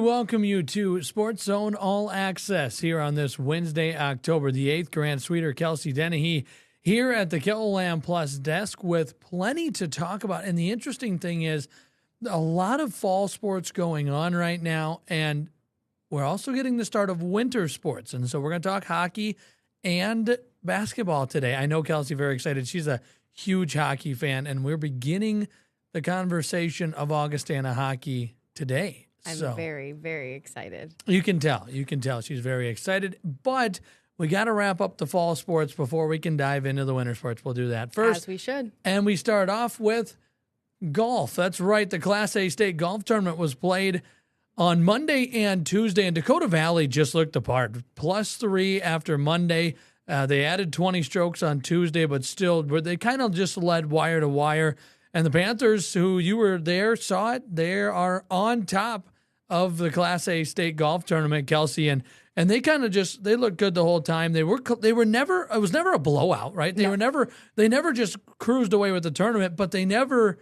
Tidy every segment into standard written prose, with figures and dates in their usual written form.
welcome you to SportsZone All Access here on this Wednesday, October the 8th. Grant Sweeter, Kelsey Dennehy here at the KELOLAND Plus desk with plenty to talk about. And the interesting thing is a lot of fall sports going on right now, and we're also getting the start of winter sports. And so we're going to talk hockey and basketball today. I know Kelsey very excited. She's a huge hockey fan, and we're beginning the conversation of Augustana hockey today. I'm very, very excited. You can tell. She's very excited. But we got to wrap up the fall sports before we can dive into the winter sports. We'll do that first. As we should. And we start off with golf. That's right. The Class A state golf tournament was played on Monday and Tuesday, and Dakota Valley just looked the part. +3 after Monday. They added 20 strokes on Tuesday, but still, they kind of just led wire to wire. And the Panthers, who you were there, saw it. They are on top of the Class A state golf tournament, Kelsey, and they kind of just, they looked good the whole time. They were never, it was never a blowout, right? They never just cruised away with the tournament, but they never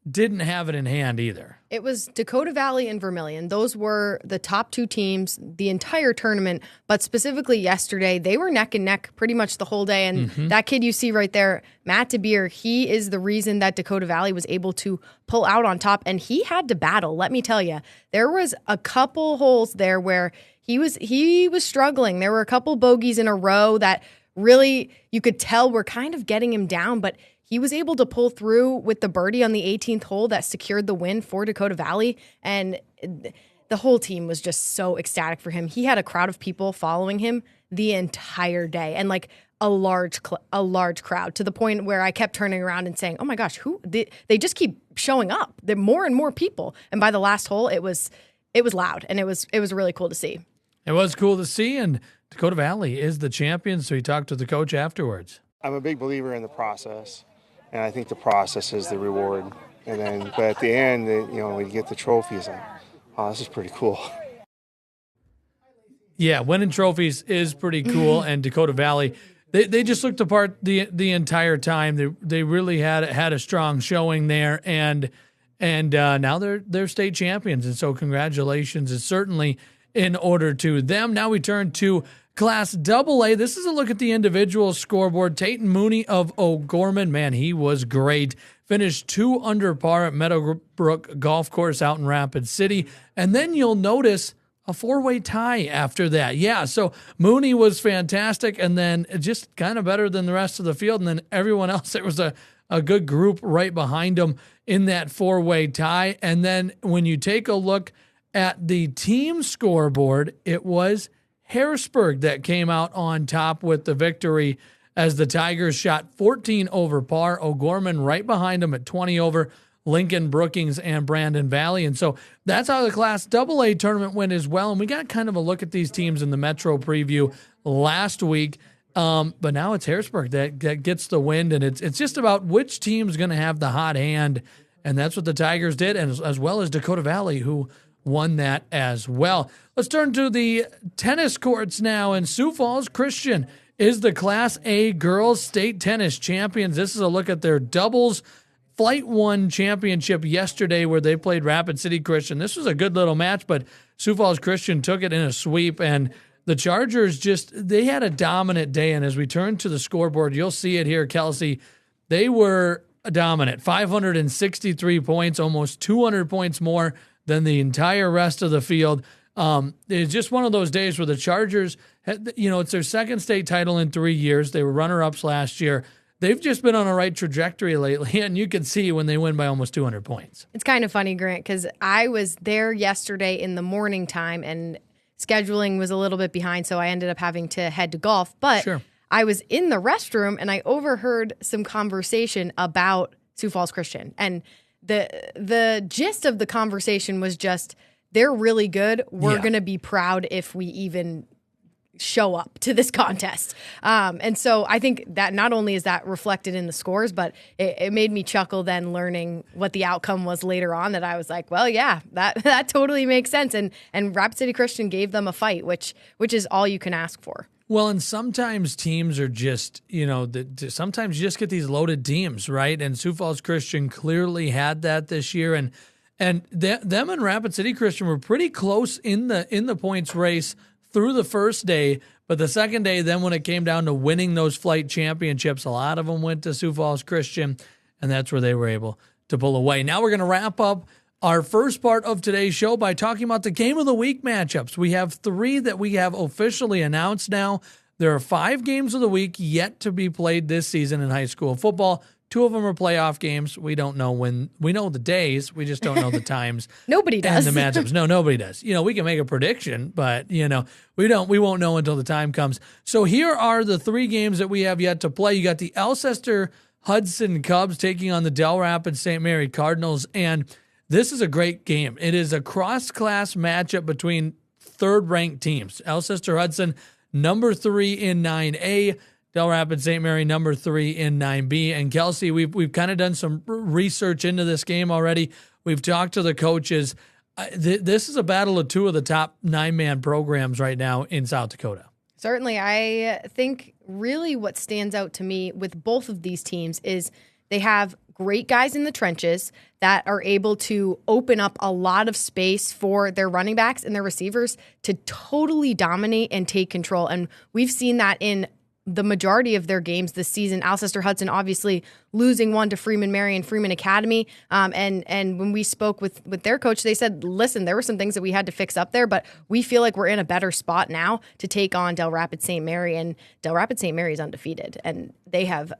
didn't have it in hand either. It was Dakota Valley and Vermilion. Those were the top two teams the entire tournament, but specifically yesterday, they were neck and neck pretty much the whole day. And that kid you see right there, Matt DeBeer, he is the reason that Dakota Valley was able to pull out on top, and he had to battle. Let me tell you, there was a couple holes there where he was struggling. There were a couple bogeys in a row that really you could tell were kind of getting him down, but he was able to pull through with the birdie on the 18th hole that secured the win for Dakota Valley, and the whole team was just so ecstatic for him. He had a crowd of people following him the entire day, and like a large crowd, to the point where I kept turning around and saying, "Oh my gosh, they just keep showing up. There are more and more people." And by the last hole, it was loud, and it was really cool to see. It was cool to see, and Dakota Valley is the champion. So he talked to the coach afterwards. I'm a big believer in the process. And I think the process is the reward. But at the end, when you get the trophies, like, oh, this is pretty cool. Yeah, winning trophies is pretty cool. And Dakota Valley, they just looked apart the entire time. They really had a strong showing there, and now they're state champions. And so congratulations is certainly in order to them. Now we turn to Class AA. This is a look at the individual scoreboard. Tayton Mooney of O'Gorman, man, he was great. Finished 2 under par at Meadowbrook Golf Course out in Rapid City. And then you'll notice a 4-way tie after that. Yeah, so Mooney was fantastic, and then just kind of better than the rest of the field. And then everyone else, there was a good group right behind him in that 4-way tie. And then when you take a look at the team scoreboard, it was Harrisburg that came out on top with the victory as the Tigers shot 14 over par. O'Gorman right behind them at 20 over. Lincoln, Brookings, and Brandon Valley. And so that's how the Class AA tournament went as well. And we got kind of a look at these teams in the Metro preview last week. But now it's Harrisburg that gets the win. And it's just about which team's going to have the hot hand. And that's what the Tigers did, and as well as Dakota Valley, who won that as well. Let's turn to the tennis courts now, and Sioux Falls Christian is the Class A girls state tennis champions. This is a look at their doubles Flight 1 championship yesterday where they played Rapid City Christian. This was a good little match, but Sioux Falls Christian took it in a sweep, and the Chargers they had a dominant day, and as we turn to the scoreboard, you'll see it here, Kelsey. They were dominant, 563 points, almost 200 points more than the entire rest of the field. It's just one of those days where the Chargers, it's their second state title in 3 years. They were runner-ups last year. They've just been on a right trajectory lately, and you can see when they win by almost 200 points. It's kind of funny, Grant, because I was there yesterday in the morning time, and scheduling was a little bit behind, so I ended up having to head to golf. But sure. I was in the restroom, and I overheard some conversation about Sioux Falls Christian, and the gist of the conversation was just, they're really good. We're going to be proud if we even show up to this contest. And so I think that not only is that reflected in the scores, but it made me chuckle then learning what the outcome was later on, that I was like, well, yeah, that totally makes sense. And Rapid City Christian gave them a fight, which is all you can ask for. Well, and sometimes teams are just, sometimes you just get these loaded teams, right? And Sioux Falls Christian clearly had that this year. And And them and Rapid City Christian were pretty close in the points race through the first day. But the second day, then when it came down to winning those flight championships, a lot of them went to Sioux Falls Christian, and that's where they were able to pull away. Now we're going to wrap up our first part of today's show by talking about the Game of the Week matchups. We have 3 that we have officially announced now. There are 5 games of the week yet to be played this season in high school football. 2 of them are playoff games. We don't know when. We know the days. We just don't know the times. Nobody does. And the matchups. No, nobody does. We can make a prediction, but, we won't know until the time comes. So here are the 3 games that we have yet to play. You got the Alcester Hudson Cubs taking on the Del Rapids St. Mary Cardinals, and this is a great game. It is a cross-class matchup between third-ranked teams. Alcester Hudson, number 3 in 9A. Del Rapids St. Mary, number 3 in 9B. And Kelsey, we've kind of done some research into this game already. We've talked to the coaches. This is a battle of 2 of the top 9-man programs right now in South Dakota. Certainly. I think really what stands out to me with both of these teams is they have great guys in the trenches that are able to open up a lot of space for their running backs and their receivers to totally dominate and take control. And we've seen that in the majority of their games this season. Alcester Hudson obviously losing 1 to Freeman Mary and Freeman Academy. And when we spoke with their coach, they said, listen, there were some things that we had to fix up there, but we feel like we're in a better spot now to take on Del Rapids St. Mary. And Del Rapids St. Mary is undefeated, and they have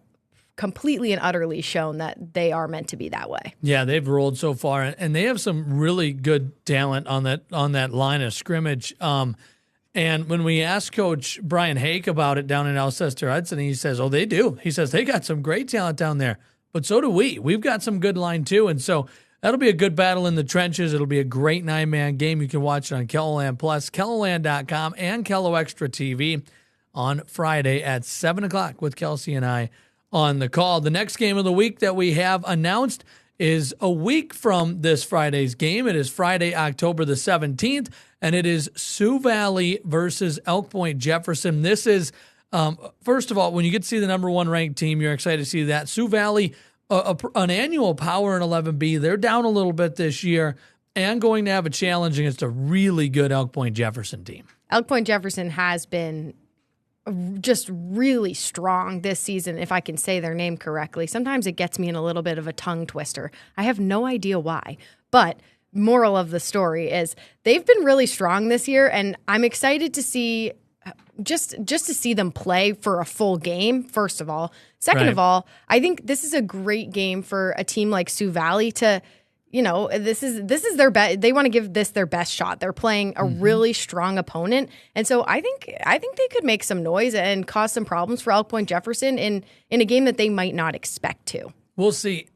completely and utterly shown that they are meant to be that way. Yeah, they've rolled so far, and they have some really good talent on that line of scrimmage. And when we asked Coach Brian Hake about it down in Alcester Hudson, he says, oh, they do. He says, they got some great talent down there, but so do we. We've got some good line too. And so that'll be a good battle in the trenches. It'll be a great 9-man game. You can watch it on KELOLAND Plus, KELOLAND.com, and KELO Extra TV on Friday at 7 o'clock with Kelsey and I on the call. The next game of the week that we have announced is a week from this Friday's game. It is Friday, October the 17th, and it is Sioux Valley versus Elk Point Jefferson. This is, first of all, when you get to see the number 1 ranked team, you're excited to see that. Sioux Valley, an annual power in 11B, they're down a little bit this year and going to have a challenge against a really good Elk Point Jefferson team. Elk Point Jefferson has been just really strong this season, if I can say their name correctly. Sometimes it gets me in a little bit of a tongue twister. I have no idea why, but moral of the story is they've been really strong this year, and I'm excited to see just to see them play for a full game, first of all. Second of all, I think this is a great game for a team like Sioux Valley to, this is their best. They want to give this their best shot. They're playing a really strong opponent, and so I think they could make some noise and cause some problems for Elk Point Jefferson in a game that they might not expect to. We'll see.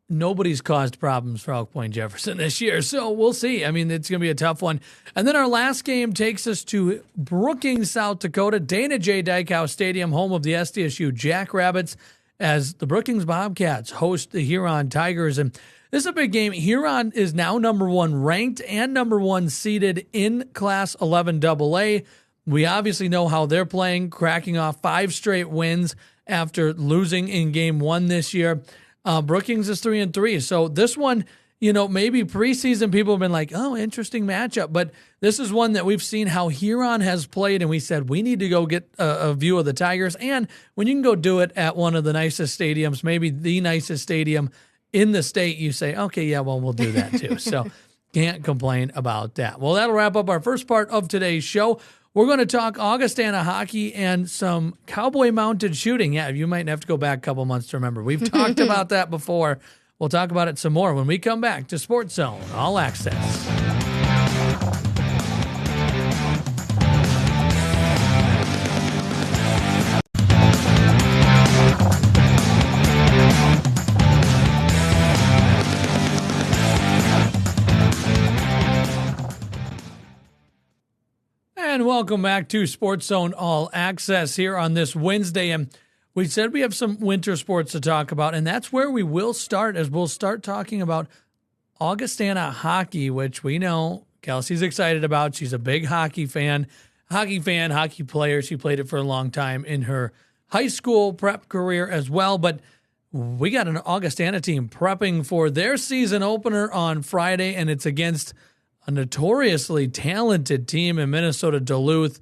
Nobody's caused problems for Elk Point Jefferson this year, so we'll see. I mean, it's going to be a tough one. And then our last game takes us to Brookings, South Dakota, Dana J. Dykehouse Stadium, home of the SDSU Jackrabbits, as the Brookings Bobcats host the Huron Tigers. And this is a big game. Huron is now number 1 ranked and number 1 seeded in Class 11 AA. We obviously know how they're playing, cracking off 5 straight wins after losing in Game 1 this year. Brookings is 3-3. So this one, maybe preseason people have been like, oh, interesting matchup. But this is one that we've seen how Huron has played, and we said we need to go get a view of the Tigers. And when you can go do it at one of the nicest stadiums, maybe the nicest stadium in the state, you say, okay, yeah, well, we'll do that too. So can't complain about that. Well, that'll wrap up our first part of today's show. We're going to talk Augustana hockey and some cowboy-mounted shooting. Yeah, you might have to go back a couple months to remember. We've talked about that before. We'll talk about it some more when we come back to SportsZone All Access. And welcome back to SportsZone All Access here on this Wednesday. And we said we have some winter sports to talk about, and that's where we will start, as we'll start talking about Augustana hockey, which we know Kelsey's excited about. She's a big hockey player. She played it for a long time in her high school prep career as well. But we got an Augustana team prepping for their season opener on Friday, and it's against a notoriously talented team in Minnesota, Duluth,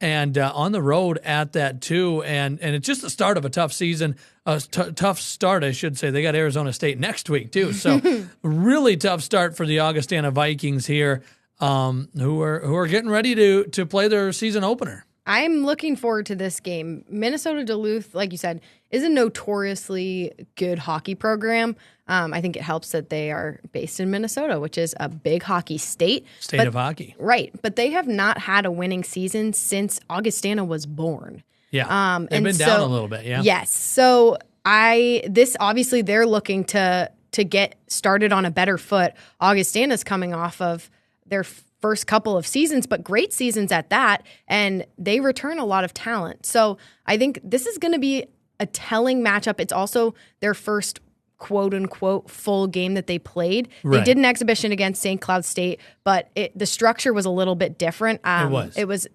and on the road at that too. And it's just the start of a tough season, tough start, I should say. They got Arizona State next week too, so really tough start for the Augustana Vikings here, who are getting ready to play their season opener. I'm looking forward to this game. Minnesota Duluth, like you said, is a notoriously good hockey program. I think it helps that they are based in Minnesota, which is a big hockey state. State of hockey. Right. But they have not had a winning season since Augustana was born. Yeah. They've been down a little bit, yeah. Yes. So obviously they're looking to get started on a better foot. Augustana's coming off of their first couple of seasons, but great seasons at that, and they return a lot of talent. So I think this is going to be a telling matchup. It's also their first quote-unquote full game that they played. Right. They did an exhibition against St. Cloud State, but the structure was a little bit different. It was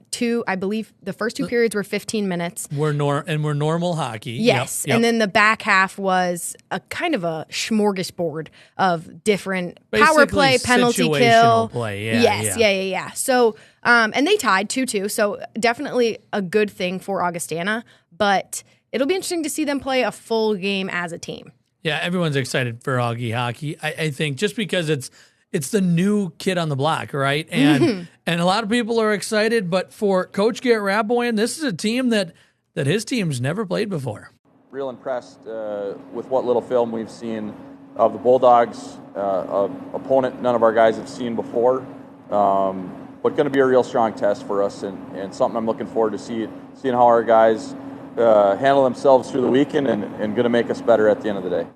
I believe the first two periods were 15 minutes. We're normal hockey. Yes, Yep. And then the back half was a kind of a smorgasbord of different Basically power play, penalty situational kill. play. Yeah. So, and they tied 2-2, so definitely a good thing for Augustana, but it'll be interesting to see them play a full game as a team. Yeah, everyone's excited for Augie hockey. I think just because it's the new kid on the block, right? And and a lot of people are excited, but for Coach Garrett Raboyan, this is a team that his team's never played before. Real impressed with what little film we've seen of the Bulldogs, opponent none of our guys have seen before, but going to be a real strong test for us and something I'm looking forward to seeing how our guys handle themselves through the weekend and going to make us better at the end of the day.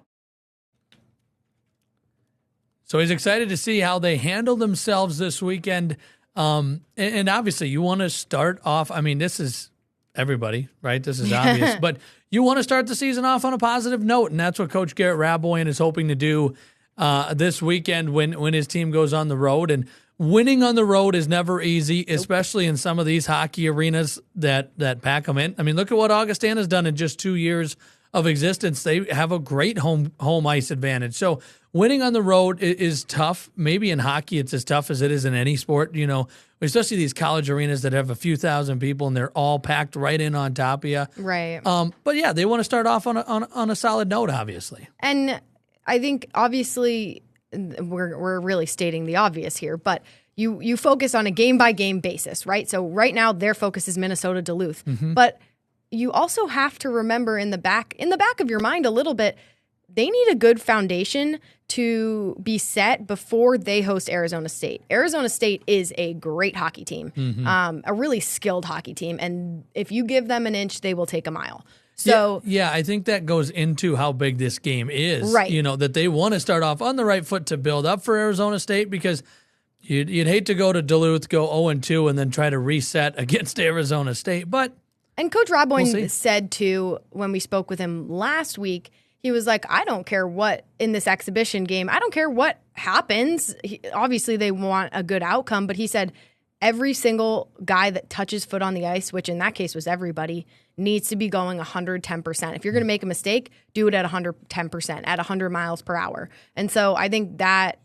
So he's excited to see how they handle themselves this weekend. And obviously you want to start off, I mean, this is everybody, right? This is obvious, but you want to start the season off on a positive note. And that's what Coach Garrett Raboyan is hoping to do this weekend when his team goes on the road. And winning on the road is never easy, especially in some of these hockey arenas that pack them in. I mean, look at what Augustana's done in just 2 years of existence. They have a great home ice advantage. So winning on the road is tough. Maybe in hockey it's as tough as it is in any sport, especially these college arenas that have a few thousand people and they're all packed right in on top of you. Right. But yeah, they want to start off on a solid note, obviously. And I think obviously we're really stating the obvious here, but you focus on a game-by-game basis, right? So right now their focus is Minnesota Duluth. But you also have to remember in the back of your mind a little bit, they need a good foundation to be set before they host Arizona State. Arizona State is a great hockey team, a really skilled hockey team, and if you give them an inch, they will take a mile. So yeah, I think that goes into how big this game is. Right. That they want to start off on the right foot to build up for Arizona State, because you'd hate to go to Duluth, go 0-2, and then try to reset against Arizona State. And Coach Raboyan said too, when we spoke with him last week, he was like, I don't care what in this exhibition game, I don't care what happens. Obviously, they want a good outcome, but he said every single guy that touches foot on the ice, which in that case was everybody, needs to be going 110%. If you're going to make a mistake, do it at 110%, at 100 miles per hour. And so I think that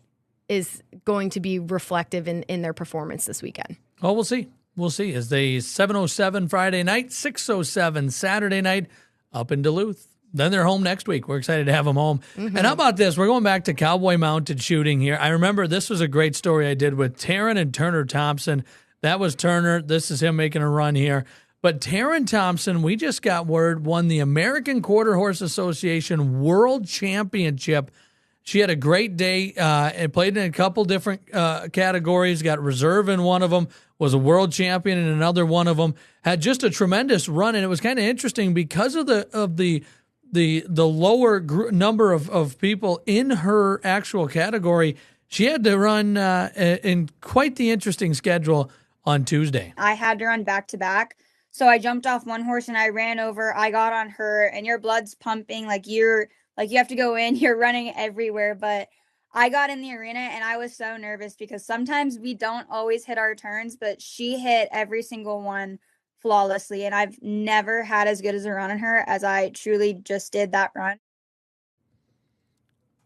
is going to be reflective in their performance this weekend. Well, we'll see. We'll see as they 7:07 Friday night, 6:07 Saturday night up in Duluth. Then they're home next week. We're excited to have them home. And how about this? We're going back to cowboy mounted shooting here. I remember this was a great story I did with Taryn and Turner Thompson. That was Turner. This is him making a run here. But Taryn Thompson, we just got word, won the American Quarter Horse Association World Championship. She had a great day and played in a couple different categories, got reserve in one of them, was a world champion in another one of them, had just a tremendous run. And it was kind of interesting because of the lower number of people in her actual category. She had to run in quite the interesting schedule on Tuesday. I had to run back to back. So I jumped off one horse and I ran over. I got on her and your blood's pumping like you have to go in. You're running everywhere. But I got in the arena and I was so nervous because sometimes we don't always hit our turns, but she hit every single one flawlessly. And I've never had as good as a run on her as I truly just did that run.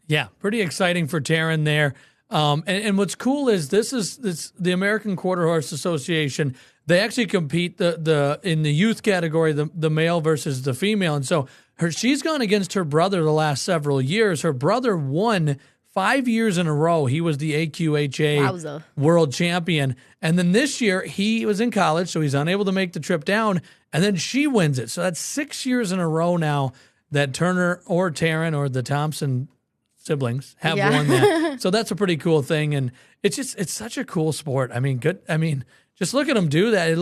Yeah, pretty exciting for Taryn there. And what's cool is this is the American Quarter Horse Association. They actually compete in the youth category, the male versus the female. And so she's gone against her brother the last several years. Her brother won 5 years in a row. He was the AQHA world champion. And then this year he was in college, so he's unable to make the trip down. And then she wins it. So that's 6 years in a row now that Turner or Taryn or the Thompson siblings have won that. So that's a pretty cool thing. And it's such a cool sport. I mean, just look at them do that.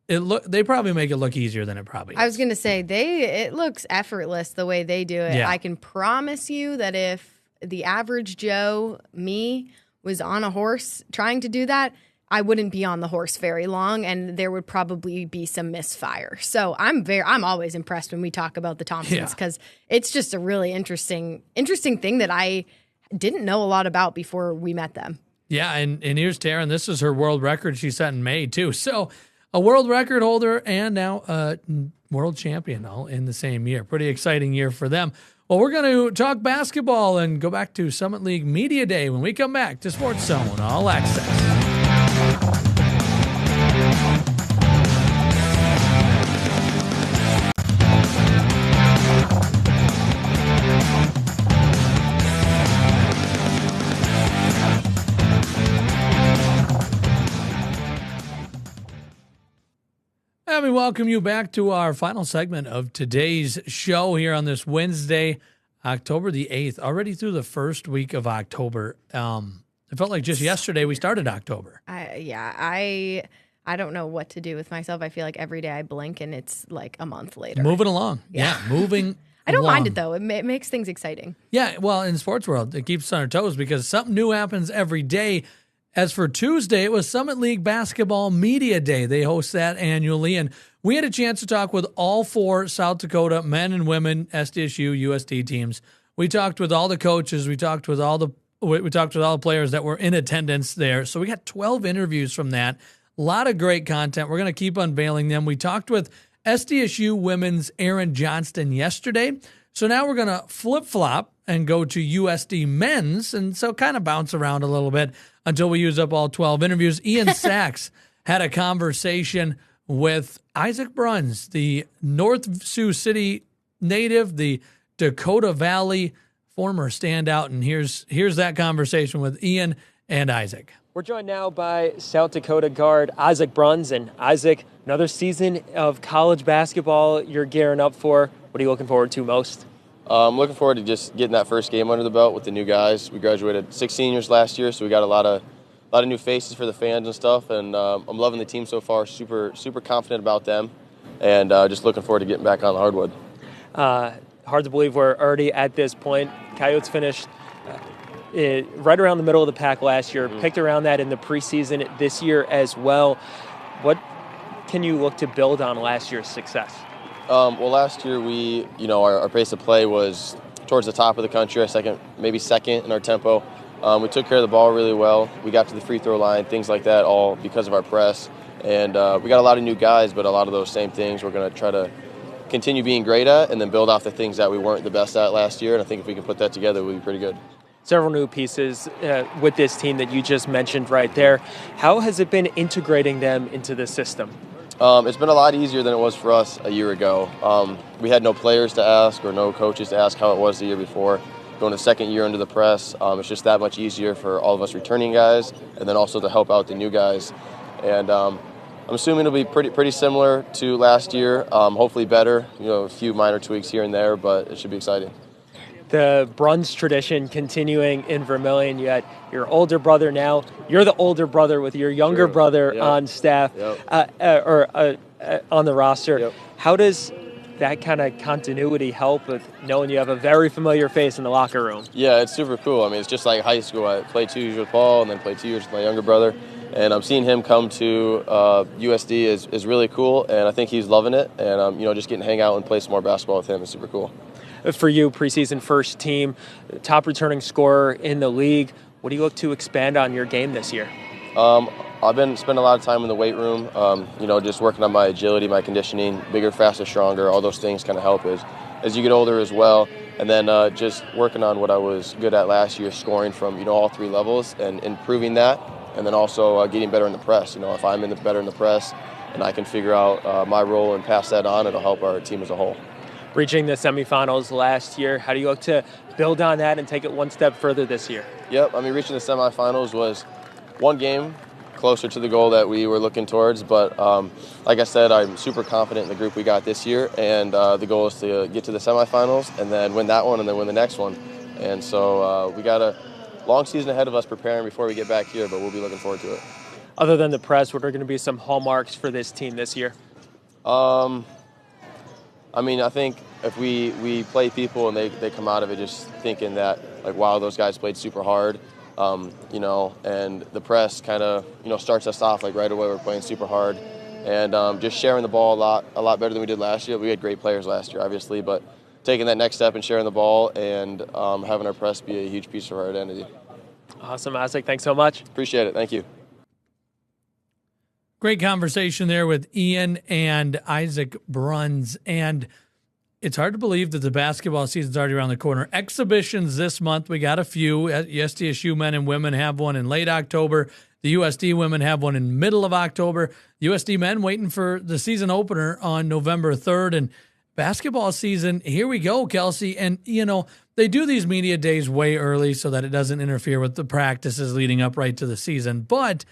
They probably make it look easier than it probably is. I was going to say, it looks effortless the way they do it. Yeah. I can promise you that if the average Joe, me, was on a horse trying to do that, I wouldn't be on the horse very long, and there would probably be some misfire. So I'm always impressed when we talk about the Thompsons, because it's just a really interesting thing that I didn't know a lot about before we met them. Yeah, and here's Taryn. This is her world record she set in May, too. So a world record holder and now a world champion all in the same year. Pretty exciting year for them. Well, we're going to talk basketball and go back to Summit League Media Day when we come back to SportsZone All Access. Let me welcome you back to our final segment of today's show here on this Wednesday, October the 8th, already through the first week of October. It felt like just yesterday we started October. I don't know what to do with myself. I feel like every day I blink and it's like a month later. Moving along. Yeah, moving I don't along. mind it, though. It makes things exciting. Yeah, well, in the sports world, it keeps us on our toes because something new happens every day. As for Tuesday, it was Summit League Basketball Media Day. They host that annually, and we had a chance to talk with all 4 South Dakota men and women SDSU USD teams. We talked with all the coaches. We talked with all the players that were in attendance there. So we got 12 interviews from that. A lot of great content. We're going to keep unveiling them. We talked with SDSU women's Erin Johnston yesterday. So now we're going to flip-flop and go to USD men's, and so kind of bounce around a little bit until we use up all 12 interviews. Ian Sachs had a conversation with Isaac Bruns, the North Sioux City native, the Dakota Valley former standout, and here's that conversation with Ian and Isaac. We're joined now by South Dakota guard Isaac Bruns, and Isaac, another season of college basketball you're gearing up for. What are you looking forward to most? I'm looking forward to just getting that first game under the belt with the new guys. We graduated 6 seniors last year, so we got a lot of new faces for the fans and stuff. And I'm loving the team so far. Super confident about them, and just looking forward to getting back on the hardwood. Hard to believe we're already at this point. Coyotes finished right around the middle of the pack last year. Picked around that in the preseason this year as well. What can you look to build on last year's success? Well, last year our pace of play was towards the top of the country, maybe second in our tempo. We took care of the ball really well. We got to the free throw line, things like that, all because of our press. And we got a lot of new guys, but a lot of those same things we're going to try to continue being great at and then build off the things that we weren't the best at last year. And I think if we can put that together, we'll be pretty good. Several new pieces with this team that you just mentioned right there. How has it been integrating them into the system? It's been a lot easier than it was for us a year ago. We had no players to ask or no coaches to ask how it was the year before. Going to second year under the press, it's just that much easier for all of us returning guys and then also to help out the new guys. And I'm assuming it'll be pretty similar to last year, hopefully better, a few minor tweaks here and there, but it should be exciting. The Bruns tradition continuing in Vermilion. You had your older brother now. You're the older brother with your younger brother on staff on the roster. Yep. How does that kind of continuity help with knowing you have a very familiar face in the locker room? Yeah, it's super cool. I mean, it's just like high school. I played 2 years with Paul and then played 2 years with my younger brother. And I'm seeing him come to USD is really cool, and I think he's loving it. And just getting to hang out and play some more basketball with him is super cool. For you, preseason first team, top returning scorer in the league. What do you look to expand on your game this year? I've been spending a lot of time in the weight room, just working on my agility, my conditioning, bigger, faster, stronger. All those things kind of help is as you get older as well. And then just working on what I was good at last year, scoring from all three levels and improving that, and then also getting better in the press. If I'm better in the press and I can figure out my role and pass that on, it'll help our team as a whole. Reaching the semifinals last year, how do you look to build on that and take it one step further this year? Yep, reaching the semifinals was one game closer to the goal that we were looking towards, but like I said, I'm super confident in the group we got this year, and the goal is to get to the semifinals and then win that one and then win the next one. And so we got a long season ahead of us preparing before we get back here, but we'll be looking forward to it. Other than the press, what are going to be some hallmarks for this team this year? I think if we play people and they come out of it just thinking that, wow, those guys played super hard, and the press kind of, starts us off right away. We're playing super hard and just sharing the ball a lot better than we did last year. We had great players last year, obviously, but taking that next step and sharing the ball and having our press be a huge piece of our identity. Awesome, Isaac. Thanks so much. Appreciate it. Thank you. Great conversation there with Ian and Isaac Bruns. And it's hard to believe that the basketball season's already around the corner. Exhibitions this month, we got a few. SDSU men and women have one in late October. The USD women have one in middle of October. The USD men waiting for the season opener on November 3rd. And basketball season, here we go, Kelsey. And, they do these media days way early so that it doesn't interfere with the practices leading up right to the season. But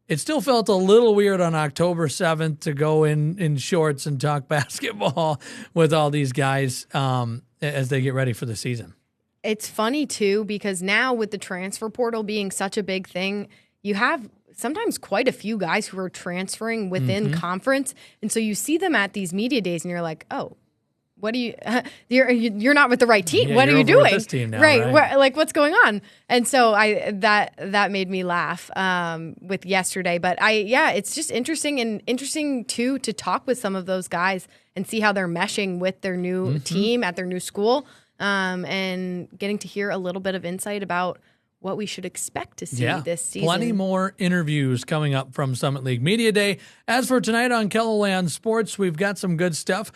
it still felt a little weird on October 7th to go in shorts and talk basketball with all these guys as they get ready for the season. It's funny, too, because now with the transfer portal being such a big thing, you have sometimes quite a few guys who are transferring within conference. And so you see them at these media days and you're like, oh, what do you? You're not with the right team. Yeah, what are you doing? With this team now, right? What's going on? And so that made me laugh with yesterday. But it's just interesting too to talk with some of those guys and see how they're meshing with their new team at their new school, and getting to hear a little bit of insight about what we should expect to see this season. Plenty more interviews coming up from Summit League Media Day. As for tonight on KELOLAND Sports, we've got some good stuff.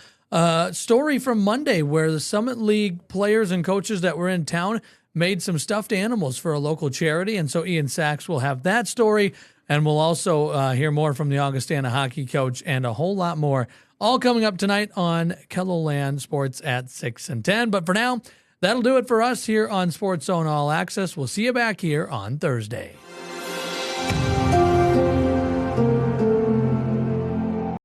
Story from Monday where the Summit League players and coaches that were in town made some stuffed animals for a local charity. And so Ian Sachs will have that story. And we'll also hear more from the Augustana hockey coach and a whole lot more. All coming up tonight on KELOLAND Sports at 6 and 10. But for now, that'll do it for us here on SportsZone All Access. We'll see you back here on Thursday.